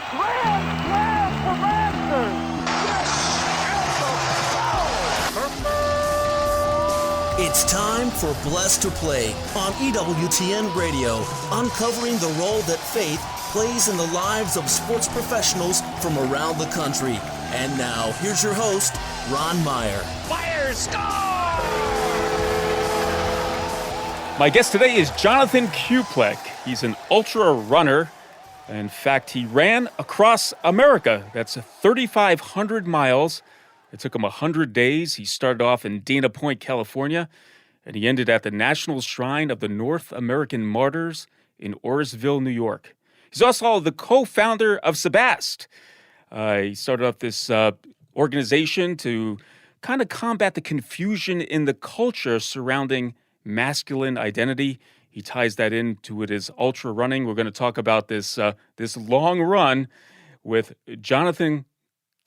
Grand slam for Masters! It's time for Blessed to Play on EWTN Radio, uncovering the role that faith plays in the lives of sports professionals from around the country. And now, here's your host, Ron Meyer. Fire, score! My guest today is Jonathan Kuplack. He's an ultra runner. In fact, he ran across America. That's 3,500 miles. It took him 100 days. He started off in Dana Point, California, and he ended at the National Shrine of the North American Martyrs in Orisville, New York. He's also the co-founder of Sebast. He started up this organization to kind of combat the confusion in the culture surrounding masculine identity. He ties that into his ultra running. We're going to talk about this long run with Jonathan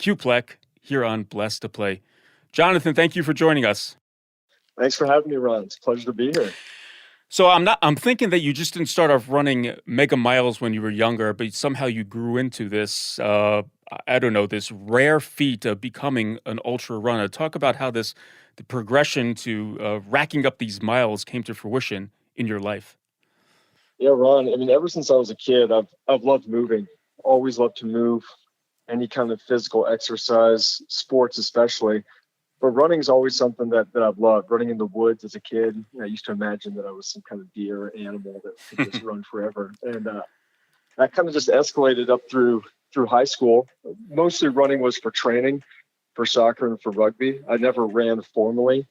Kuplack here on Blessed to Play. Jonathan, thank you for joining us. Thanks for having me, Ron. It's a pleasure to be here. So I'm thinking that you just didn't start off running mega miles when you were younger, but somehow you grew into this, this rare feat of becoming an ultra runner. Talk about how the progression to racking up these miles came to fruition in your life. Yeah, Ron, I mean, ever since I was a kid, I've loved moving. Always loved to move, any kind of physical exercise, sports especially. But running is always something that I've loved. Running in the woods as a kid, I used to imagine that I was some kind of deer or animal that could just run forever. And that kind of just escalated up through high school. Mostly running was for training, for soccer and for rugby. I never ran formally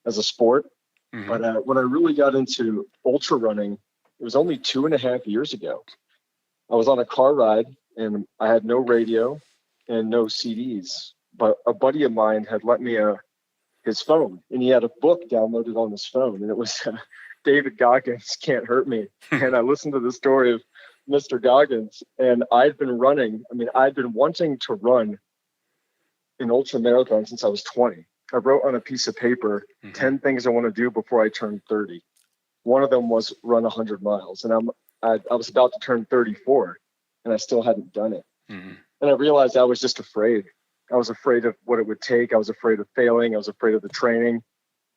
as a sport. Mm-hmm. But when I really got into ultra running, it was only 2.5 years ago. I was on a car ride and I had no radio and no CDs. But a buddy of mine had lent me his phone, and he had a book downloaded on his phone, and it was David Goggins' Can't Hurt Me. And I listened to the story of Mr. Goggins, and I'd been running. I mean, I'd been wanting to run an ultra marathon since I was 20. I wrote on a piece of paper 10 things I want to do before I turn 30. One of them was run 100 miles, and I was about to turn 34, and I still hadn't done it. Mm-hmm. And I realized I was just afraid. I was afraid of what it would take. I was afraid of failing. I was afraid of the training.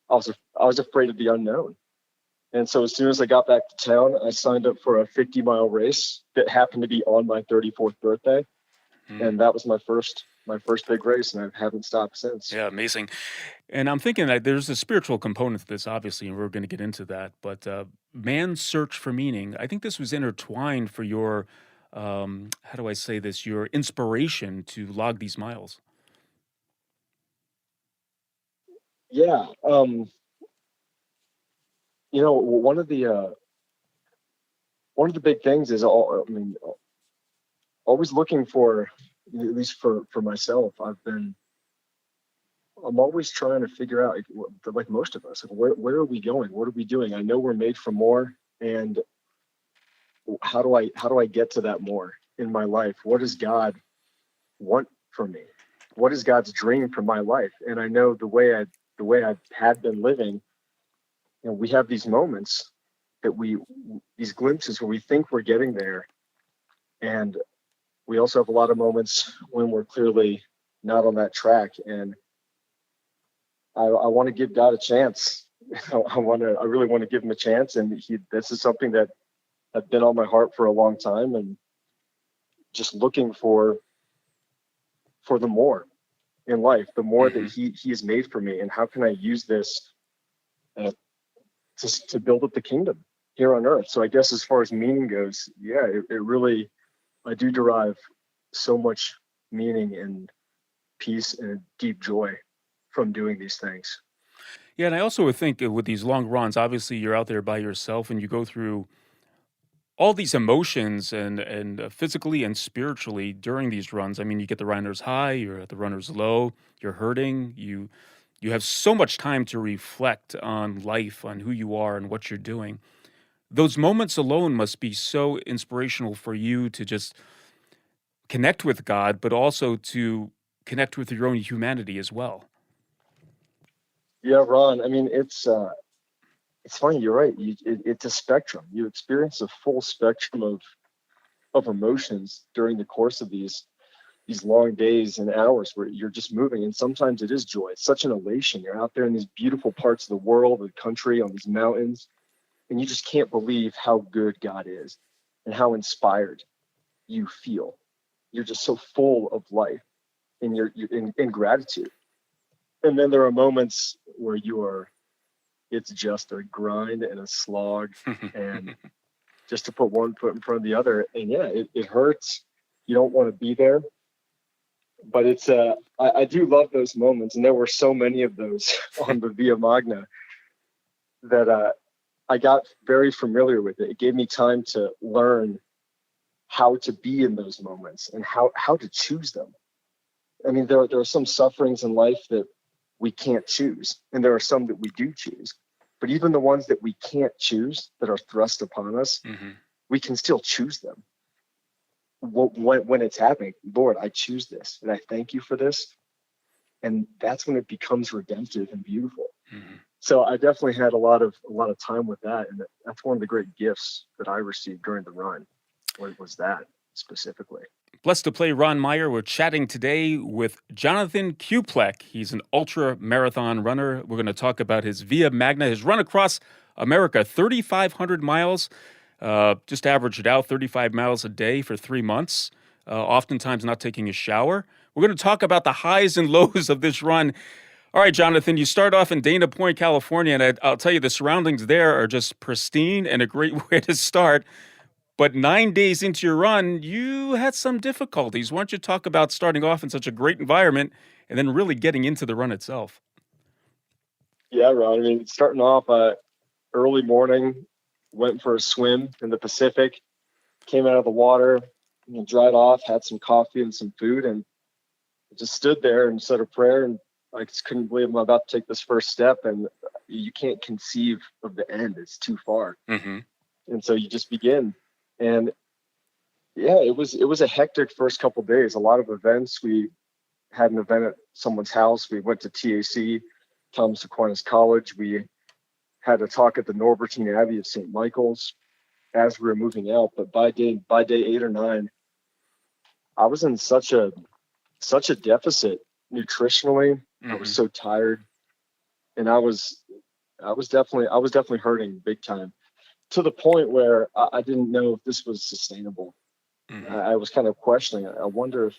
I was afraid of the unknown. And so as soon as I got back to town, I signed up for a 50-mile race that happened to be on my 34th birthday. And that was my first big race, and I haven't stopped since. Yeah, amazing. And I'm thinking that there's a spiritual component to this, obviously, and we're going to get into that. But man's search for meaning, I think this was intertwined for your your inspiration to log these miles. Yeah. One of the big things is always looking for, at least for myself, I'm always trying to figure out, like most of us, where are we going? What are we doing? I know we're made for more, and how do I get to that more in my life? What does God want from me? What is God's dream for my life? And I know the way I had been living, we have these moments these glimpses where we think we're getting there. And we also have a lot of moments when we're clearly not on that track. And I want to give God a chance. I really want to give him a chance. And this is something that had been on my heart for a long time, and just looking for the more in life, the more that he has made for me, and how can I use this to build up the kingdom here on earth. So I guess as far as meaning goes, yeah, it really, I do derive so much meaning and peace and deep joy from doing these things. Yeah, and I also would think with these long runs, obviously you're out there by yourself and you go through all these emotions and physically and spiritually during these runs. I mean, you get the runner's high, you're at the runner's low, you're hurting, you have so much time to reflect on life, on who you are and what you're doing. Those moments alone must be so inspirational for you to just connect with God, but also to connect with your own humanity as well. Yeah, Ron, I mean, it's funny, you're right. It's a spectrum. You experience a full spectrum of emotions during the course of these long days and hours where you're just moving. And sometimes it is joy. It's such an elation. You're out there in these beautiful parts of the world, the country, on these mountains, and you just can't believe how good God is and how inspired you feel. You're just so full of life and you're in gratitude. And then there are moments where it's just a grind and a slog and just to put one foot in front of the other. And yeah, it hurts. You don't want to be there. But I do love those moments. And there were so many of those on the Via Magna that I got very familiar with it. It gave me time to learn how to be in those moments and how to choose them. I mean, there are some sufferings in life that we can't choose, and there are some that we do choose. But even the ones that we can't choose, that are thrust upon us, we can still choose them. When it's happening, Lord, I choose this, and I thank you for this. And that's when it becomes redemptive and beautiful. So I definitely had a lot of time with that, and that's one of the great gifts that I received during the run. Was that specifically? Blessed to Play Ron Meyer. We're chatting today with Jonathan Kuplack. He's an ultra marathon runner. We're going to talk about his Via Magna, his run across America, 3,500 miles. Just averaged it out 35 miles a day for 3 months, oftentimes not taking a shower. We're going to talk about the highs and lows of this run. All right, Jonathan, you start off in Dana Point, California, and I'll tell you the surroundings there are just pristine and a great way to start. But 9 days into your run, you had some difficulties. Why don't you talk about starting off in such a great environment and then really getting into the run itself? Yeah, Ron. I mean, starting off early morning, went for a swim in the Pacific, came out of the water, dried off, had some coffee and some food, and just stood there and said a prayer. And I just couldn't believe I'm about to take this first step. And you can't conceive of the end. It's too far. And so you just begin. And yeah, it was a hectic first couple of days. A lot of events. We had an event at someone's house. We went to TAC, Thomas Aquinas College. We had a talk at the Norbertine Abbey of St. Michael's as we were moving out. But by day 8 or 9, I was in such a deficit nutritionally. I was so tired, and I was definitely hurting big time, to the point where I didn't know if this was sustainable. I was kind of questioning. I wonder if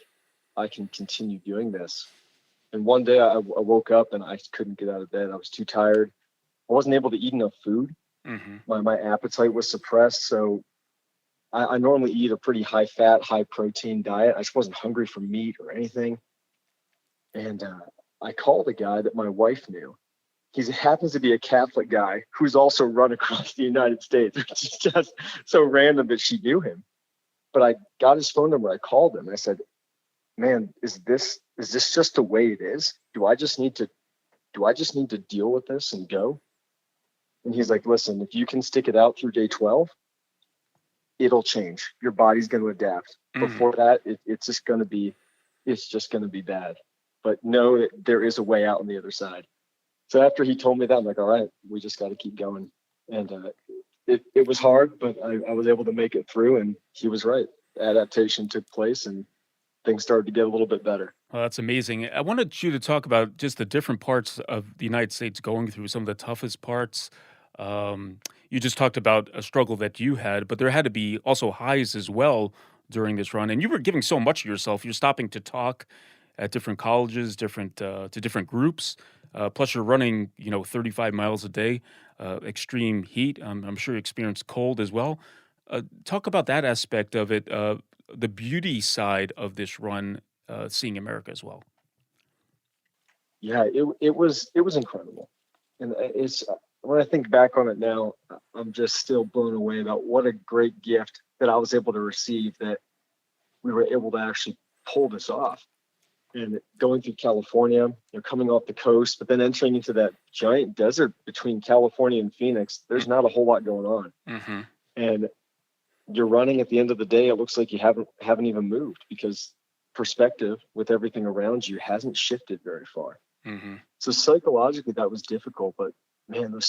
I can continue doing this. And one day I woke up and I couldn't get out of bed. I was too tired. I wasn't able to eat enough food. My appetite was suppressed. So I normally eat a pretty high fat, high protein diet. I just wasn't hungry for meat or anything. And I called a guy that my wife knew. He happens to be a Catholic guy who's also run across the United States, which is just so random that she knew him. But I got his phone number. I called him. I said, "Man, is this just the way it is? Do I just need to deal with this and go?" And he's like, "Listen, if you can stick it out through day 12, it'll change. Your body's going to adapt. Before that, it's just going to be bad. But know that there is a way out on the other side." So after he told me that, I'm like, all right, we just got to keep going. And it was hard, but I was able to make it through, and he was right. Adaptation took place, and things started to get a little bit better. Oh, that's amazing. I wanted you to talk about just the different parts of the United States going through, some of the toughest parts. You just talked about a struggle that you had, but there had to be also highs as well during this run. And you were giving so much of yourself. You're stopping to talk at different colleges, to different groups. Plus, you're running, 35 miles a day, extreme heat. I'm sure you experienced cold as well. Talk about that aspect of it, the beauty side of this run, seeing America as well. Yeah, it was incredible, and it's when I think back on it now, I'm just still blown away about what a great gift that I was able to receive, that we were able to actually pull this off. And going through California, coming off the coast, but then entering into that giant desert between California and Phoenix, there's not a whole lot going on. And you're running, at the end of the day, it looks like you haven't even moved, because perspective with everything around you hasn't shifted very far. So psychologically that was difficult, but man, those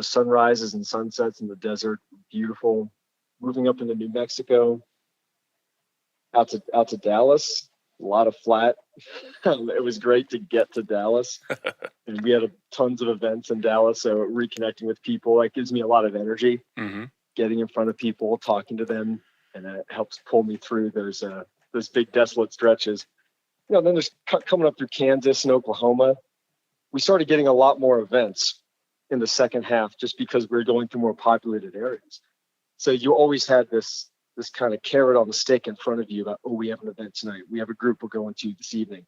sunrises and sunsets in the desert, beautiful. Moving up into New Mexico, out to Dallas. A lot of flat. It was great to get to Dallas, and we had tons of events in Dallas. So reconnecting with people, that gives me a lot of energy. Mm-hmm. Getting in front of people, talking to them, and it helps pull me through those big desolate stretches. Then there's coming up through Kansas and Oklahoma. We started getting a lot more events in the second half just because we were going through more populated areas. So you always had this kind of carrot on the stick in front of you about, we have an event tonight. We have a group we're going to this evening.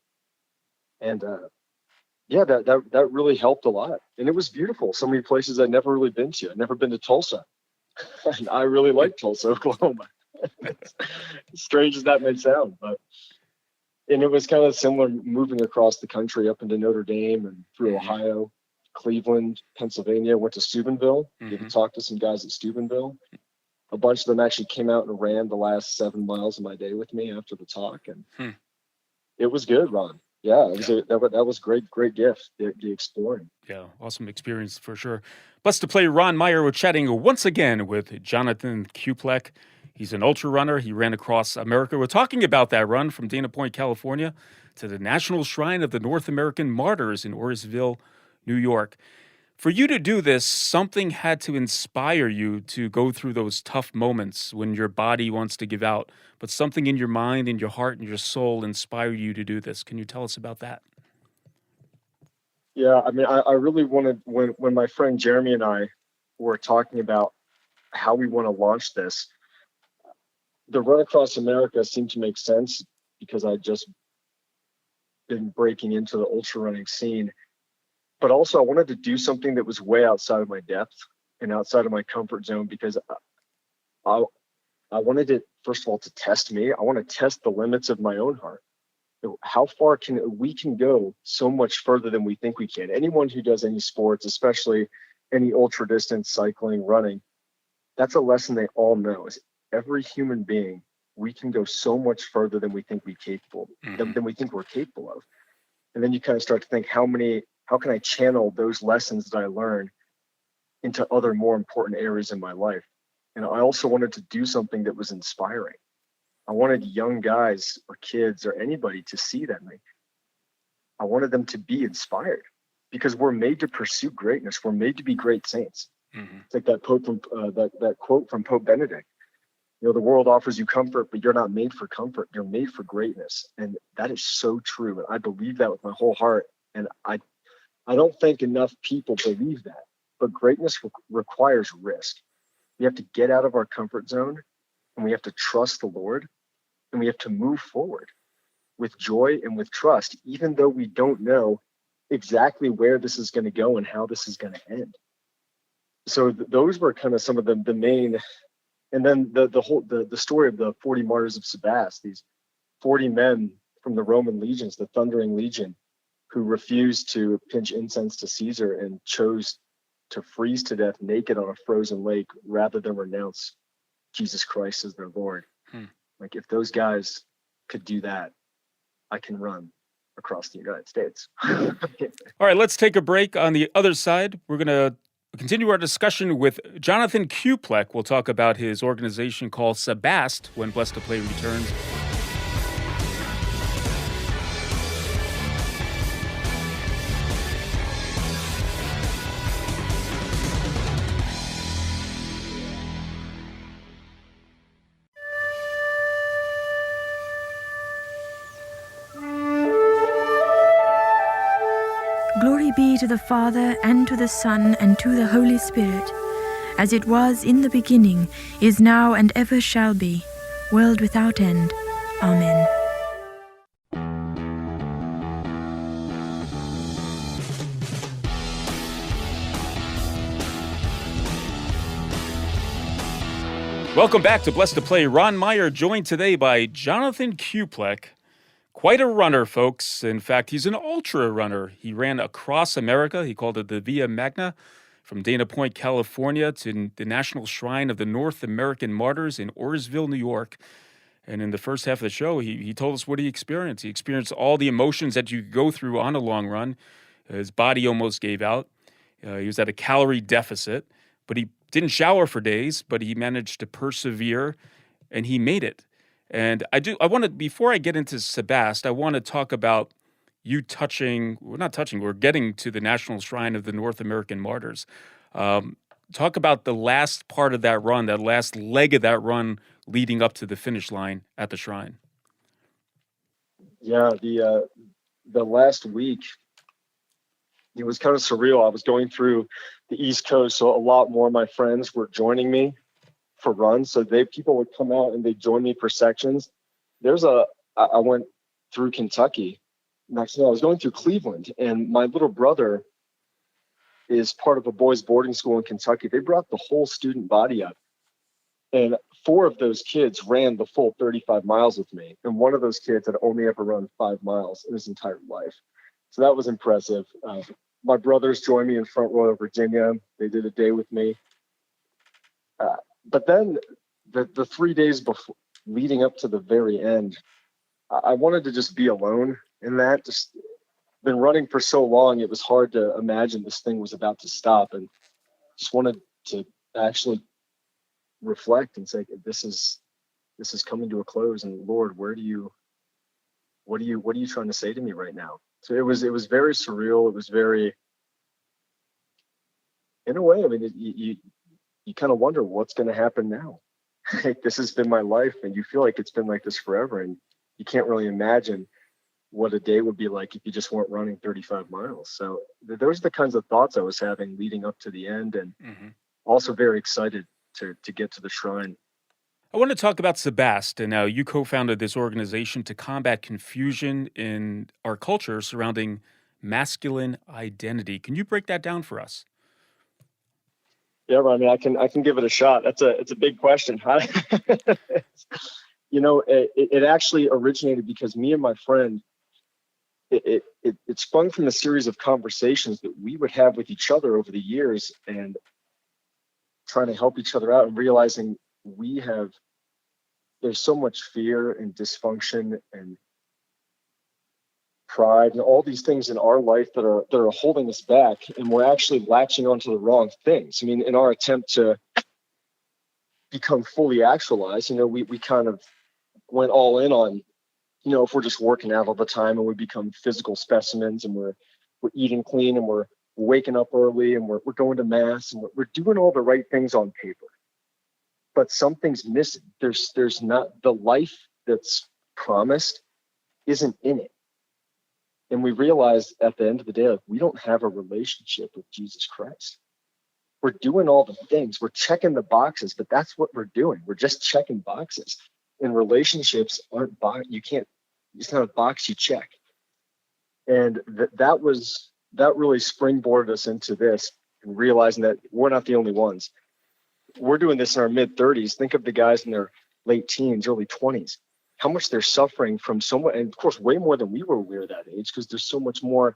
And that really helped a lot. And it was beautiful. So many places I'd never really been to. I'd never been to Tulsa. And I really like Tulsa, Oklahoma. As strange as that may sound, and it was kind of similar moving across the country up into Notre Dame and through Ohio, Cleveland, Pennsylvania, went to Steubenville. Mm-hmm. You can talk to some guys at Steubenville. A bunch of them actually came out and ran the last 7 miles of my day with me after the talk. And it was good, Ron. Yeah, that was great gift, the exploring. Yeah, awesome experience for sure. Blessed to play Ron Meyer. We're chatting once again with Jonathan Kuplack. He's an ultra runner. He ran across America. We're talking about that run from Dana Point, California to the National Shrine of the North American Martyrs in Orisville, New York. For you to do this, something had to inspire you to go through those tough moments when your body wants to give out, but something in your mind, in your heart, and your soul inspired you to do this. Can you tell us about that? Yeah, I mean, I really wanted, when my friend Jeremy and I were talking about how we want to launch this, the Run Across America seemed to make sense because I'd just been breaking into the ultra running scene. But also I wanted to do something that was way outside of my depth and outside of my comfort zone, because I wanted it, first of all, to test me. I want to test the limits of my own heart. How far we can go so much further than we think we can. Anyone who does any sports, especially any ultra distance, cycling, running, that's a lesson they all know. Is every human being, we can go so much further than we think we're capable, than we think we're capable of. And then you kind of start to think, how can I channel those lessons that I learned into other more important areas in my life? And I also wanted to do something that was inspiring. I wanted young guys or kids or anybody to see that. I wanted them to be inspired, because we're made to pursue greatness. We're made to be great saints. Mm-hmm. It's like that quote from Pope Benedict. The world offers you comfort, but you're not made for comfort. You're made for greatness. And that is so true. And I believe that with my whole heart. And I don't think enough people believe that. But greatness requires risk. We have to get out of our comfort zone, and we have to trust the Lord, and we have to move forward with joy and with trust, even though we don't know exactly where this is going to go and how this is going to end. So those were kind of some of the main. And then the story of the 40 martyrs of Sebaste, these 40 men from the Roman legions, the Thundering Legion, who refused to pinch incense to Caesar and chose to freeze to death naked on a frozen lake rather than renounce Jesus Christ as their Lord. Like, if those guys could do that, I can run across the United States. All right, let's take a break. On the other side, we're going to continue our discussion with Jonathan Kuplack. We'll talk about his organization called Sebaste when Blessed to Play returns. Glory be to the Father, and to the Son, and to the Holy Spirit, as it was in the beginning, is now, and ever shall be, world without end. Amen. Welcome back to Blessed to Play. Ron Meyer, joined today by Jonathan Kuplack. Quite a runner, folks. In fact, he's an ultra runner. He ran across America. He called it the Via Magna, from Dana Point, California, to the National Shrine of the North American Martyrs in Orisville, New York. And in the first half of the show, he told us what he experienced. He experienced all the emotions that you go through on a long run. His body almost gave out. He was at a calorie deficit, but he didn't shower for days, but he managed to persevere, and he made it. And before I get into Sebast, I want to talk about you we're getting to the National Shrine of the North American Martyrs. Um, Talk about the last part of that run, that last leg of that run leading up to the finish line at the shrine. Yeah, the last week, it was kind of surreal. I was going through the East Coast, so a lot more of my friends were joining me for runs. So people would come out and they'd join me for sections. I went through Kentucky. Next thing I was going through Cleveland, and my little brother is part of a boys' boarding school in Kentucky. They brought the whole student body up, and 4 of those kids ran the full 35 miles with me. And one of those kids had only ever run 5 miles in his entire life. So that was impressive. My brothers joined me in Front Royal, Virginia. They did a day with me. But then the 3 days before, leading up to the very end, I wanted to just be alone in that. Just been running for so long, it was hard to imagine this thing was about to stop, and just wanted to actually reflect and say, this is coming to a close, and Lord, what are you trying to say to me right now? So it was very surreal. It was very, in a way, I mean, you kind of wonder what's going to happen now. Like, this has been my life, and you feel like it's been like this forever, and you can't really imagine what a day would be like if you just weren't running 35 miles. So those are the kinds of thoughts I was having leading up to the end, and also very excited to get to the shrine. I want to talk about Sebast, and now you co-founded this organization to combat confusion in our culture surrounding masculine identity. Can you break that down for us? Yeah, I mean, I can give it a shot. It's a big question. It actually originated because me and my friend, it sprung from a series of conversations that we would have with each other over the years, and trying to help each other out, and realizing there's so much fear and dysfunction and pride and all these things in our life that are holding us back, and we're actually latching onto the wrong things. I mean, in our attempt to become fully actualized, we kind of went all in on, if we're just working out all the time and we become physical specimens, and we're eating clean, and we're waking up early, and we're going to mass, and we're doing all the right things on paper, but something's missing. There's not, the life that's promised isn't in it. And we realized at the end of the day, like, we don't have a relationship with Jesus Christ. We're doing all the things, we're checking the boxes, but that's what we're doing. We're just checking boxes. And relationships aren't it's not a box you check. And that really springboarded us into this, and realizing that we're not the only ones. We're doing this in our mid-30s. Think of the guys in their late teens, early 20s, how much they're suffering from and of course, way more than we were that age, because there's so much more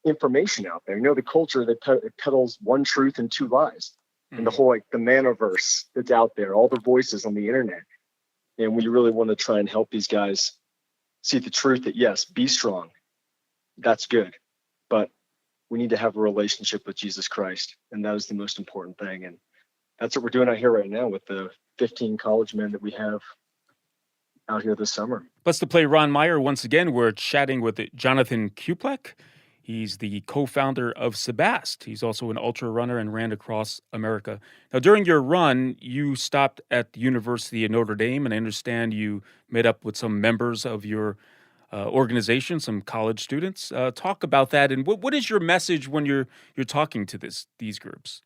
information out there. The culture that peddles one truth and 2 lies, and the whole, the manoverse that's out there, all the voices on the internet. And we really want to try and help these guys see the truth that, yes, be strong. That's good. But we need to have a relationship with Jesus Christ. And that is the most important thing. And that's what we're doing out here right now with the 15 college men that we have out here this summer. Plus, to play Ron Meyer, once again, we're chatting with Jonathan Kuplack. He's the co-founder of Sebast. He's also an ultra runner and ran across America. Now, during your run, you stopped at the University of Notre Dame, and I understand you met up with some members of your organization, some college students. Talk about that, and what is your message when you're talking to these groups?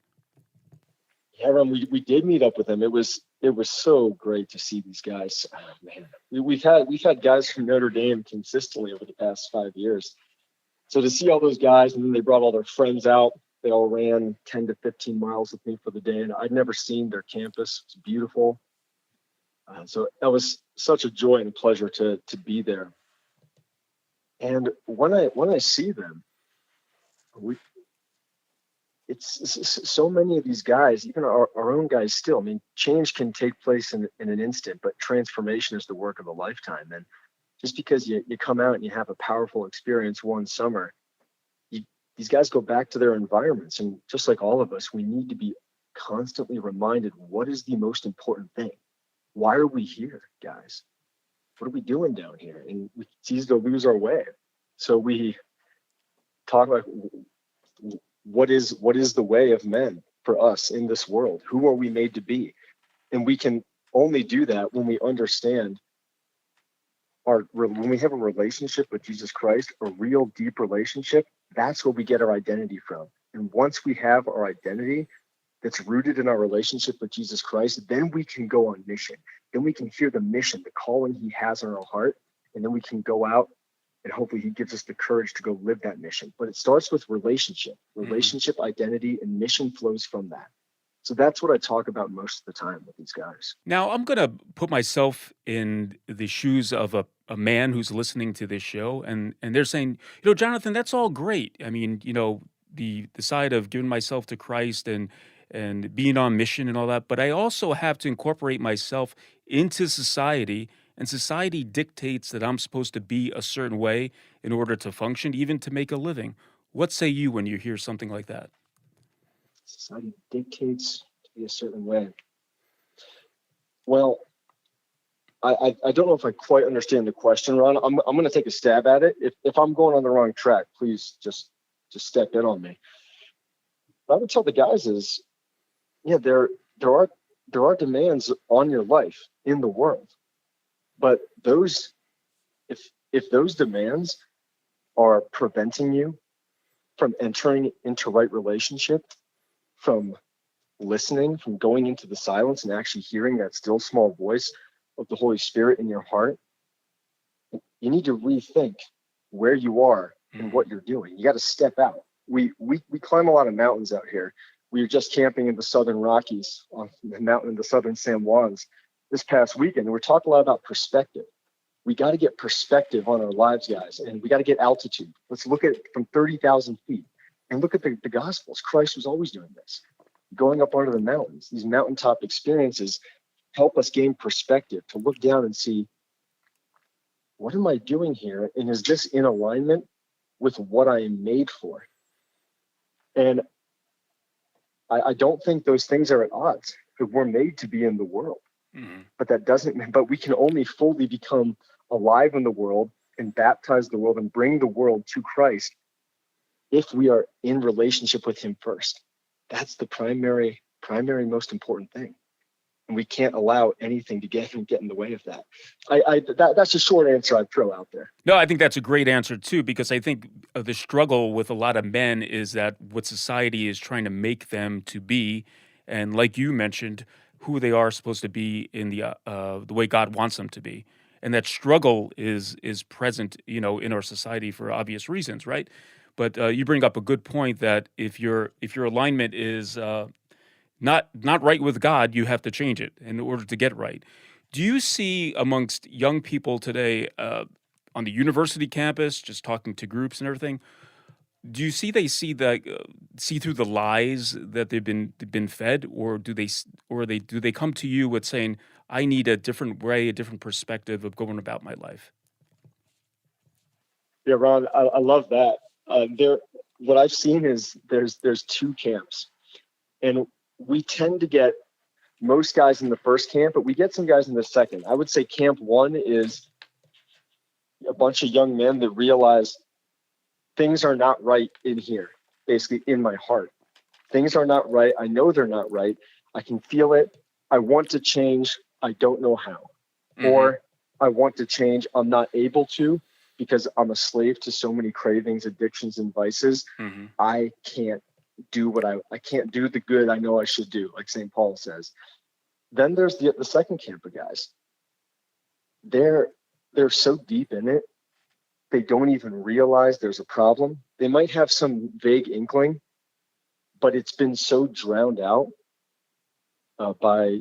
Yeah, Ron, we did meet up with them. It was so great to see these guys. Oh, man, we've had guys from Notre Dame consistently over the past 5 years. So to see all those guys, and then they brought all their friends out. They all ran 10 to 15 miles with me for the day, and I'd never seen their campus. It's beautiful. So that was such a joy and pleasure to be there. And when I see them, it's so many of these guys, even our own guys still. I mean, change can take place in an instant, but transformation is the work of a lifetime. And just because you come out and you have a powerful experience one summer, these guys go back to their environments. And just like all of us, we need to be constantly reminded, what is the most important thing? Why are we here, guys? what are we doing down here? And it's easy to lose our way. So we talk about what is the way of men for us in this world? Who are we made to be? And we can only do that when we understand when we have a relationship with Jesus Christ, a real deep relationship. That's where we get our identity from. And once we have our identity that's rooted in our relationship with Jesus Christ, then we can go on mission. Then we can hear the mission, the calling he has on our heart, and then we can go out and hopefully he gives us the courage to go live that mission. But it starts with relationship, identity, and mission flows from that. So that's what I talk about most of the time with these guys. Now, I'm going to put myself in the shoes of a man who's listening to this show, and they're saying, Jonathan, that's all great. I mean, the side of giving myself to Christ and being on mission and all that, but I also have to incorporate myself into society, and society dictates that I'm supposed to be a certain way in order to function, even to make a living. What say you when you hear something like that? Society dictates to be a certain way. Well, I don't know if I quite understand the question, Ron. I'm going to take a stab at it. If I'm going on the wrong track, please just step in on me. What I would tell the guys is, there are demands on your life in the world, but if those demands are preventing you from entering into right relationship, from listening, from going into the silence and actually hearing that still small voice of the Holy Spirit in your heart, you need to rethink where you are and what you're doing. You got to step out. We climb a lot of mountains out here. We were just camping in the Southern Rockies on the mountain in the Southern San Juans this past weekend. And we're talking a lot about perspective. We got to get perspective on our lives, guys, and we got to get altitude. Let's look at it from 30,000 feet and look at the Gospels. Christ was always doing this, going up onto the mountains. These mountaintop experiences help us gain perspective to look down and see, what am I doing here? And is this in alignment with what I am made for? And I don't think those things are at odds. We're made to be in the world, but we can only fully become alive in the world and baptize the world and bring the world to Christ if we are in relationship with him first. That's the primary, most important thing. And we can't allow anything to get in the way of that. That's a short answer I'd throw out there. No, I think that's a great answer too, because I think the struggle with a lot of men is that what society is trying to make them to be, and like you mentioned, who they are supposed to be in the way God wants them to be. And that struggle is present, in our society for obvious reasons, right? But you bring up a good point that if your alignment is not right with God, you have to change it in order to get right. Do you see amongst young people today on the university campus, just talking to groups and everything, do you see they see through the lies that they've been fed, or do they come to you with saying, I need a different way, a different perspective of going about my life? Yeah, Ron, I love that. What I've seen is there's two camps, and we tend to get most guys in the first camp, but we get some guys in the second. I would say camp one is a bunch of young men that realize things are not right in here, basically in my heart. Things are not right. I know they're not right. I can feel it. I want to change. I don't know how. Or I want to change. I'm not able to because I'm a slave to so many cravings, addictions, and vices. I can't do I can't do the good I know I should do, like St. Paul says. Then there's the second camp of guys. They're so deep in it, they don't even realize there's a problem. They might have some vague inkling, but it's been so drowned out by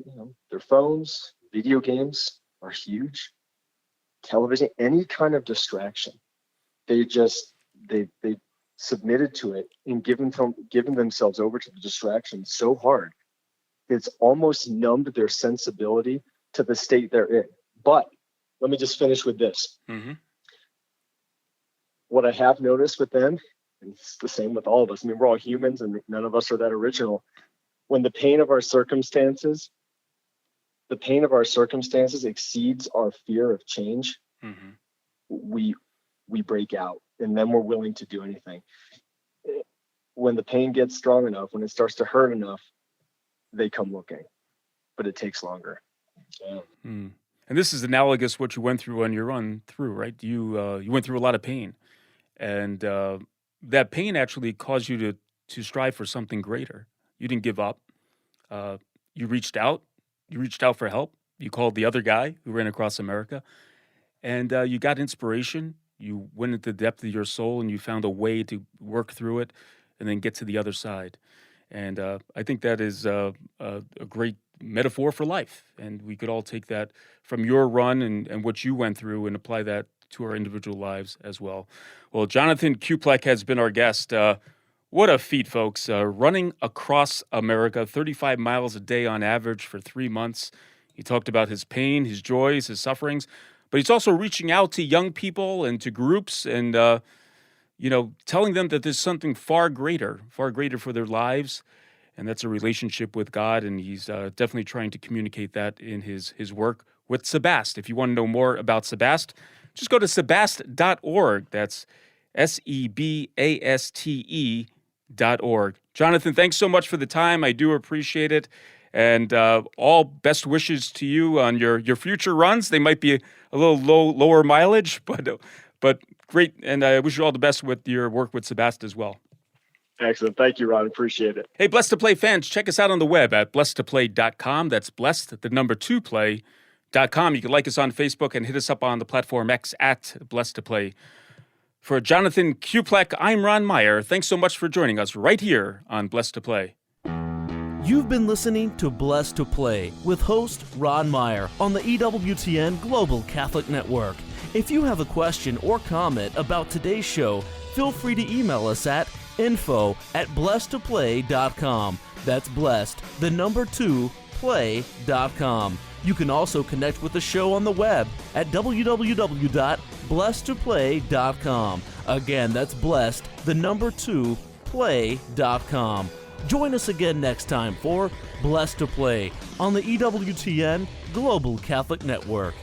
their phones. Video games are huge. Television, any kind of distraction. They submitted to it and given themselves over to the distraction so hard, it's almost numbed their sensibility to the state they're in. But let me just finish with this. What I have noticed with them, and it's the same with all of us, I mean, we're all humans and none of us are that original. When the pain of our circumstances the pain of our circumstances exceeds our fear of change, we break out, and then we're willing to do anything. When the pain gets strong enough, when it starts to hurt enough, they come looking, but it takes longer. Yeah. And this is analogous what you went through on your run through, right? You went through a lot of pain, and that pain actually caused you to strive for something greater. You didn't give up. You reached out. You reached out for help. You called the other guy who ran across America, and you got inspiration. You went into the depth of your soul, and you found a way to work through it and then get to the other side. And I think that is a great metaphor for life. And we could all take that from your run and what you went through and apply that to our individual lives as well. Well, Jonathan Kuplack has been our guest. What a feat, folks. Running across America, 35 miles a day on average for 3 months. He talked about his pain, his joys, his sufferings, but he's also reaching out to young people and to groups and, telling them that there's something far greater for their lives, and that's a relationship with God, and he's definitely trying to communicate that in his work with Sebast. If you want to know more about Sebast, just go to sebast.org. That's SEBASTE.org. Jonathan, thanks so much for the time. I do appreciate it. And all best wishes to you on your future runs. They might be a little lower mileage, but great. And I wish you all the best with your work with Sebast as well. Excellent. Thank you, Ron. Appreciate it. Hey, Blessed to Play fans, check us out on the web at blessedtoplay.com. That's blessed, the number 2 play.com. You can like us on Facebook and hit us up on the platform X at Blessed to Play. For Jonathan Kuplack, I'm Ron Meyer. Thanks so much for joining us right here on Blessed to Play. You've been listening to Blessed to Play with host Ron Meyer on the EWTN Global Catholic Network. If you have a question or comment about today's show, feel free to email us at info@blessedtoplay.com. That's blessed, the number 2, play.com. You can also connect with the show on the web at www.blessedtoplay.com. Again, that's blessed, the number 2, play.com. Join us again next time for Blessed to Play on the EWTN Global Catholic Network.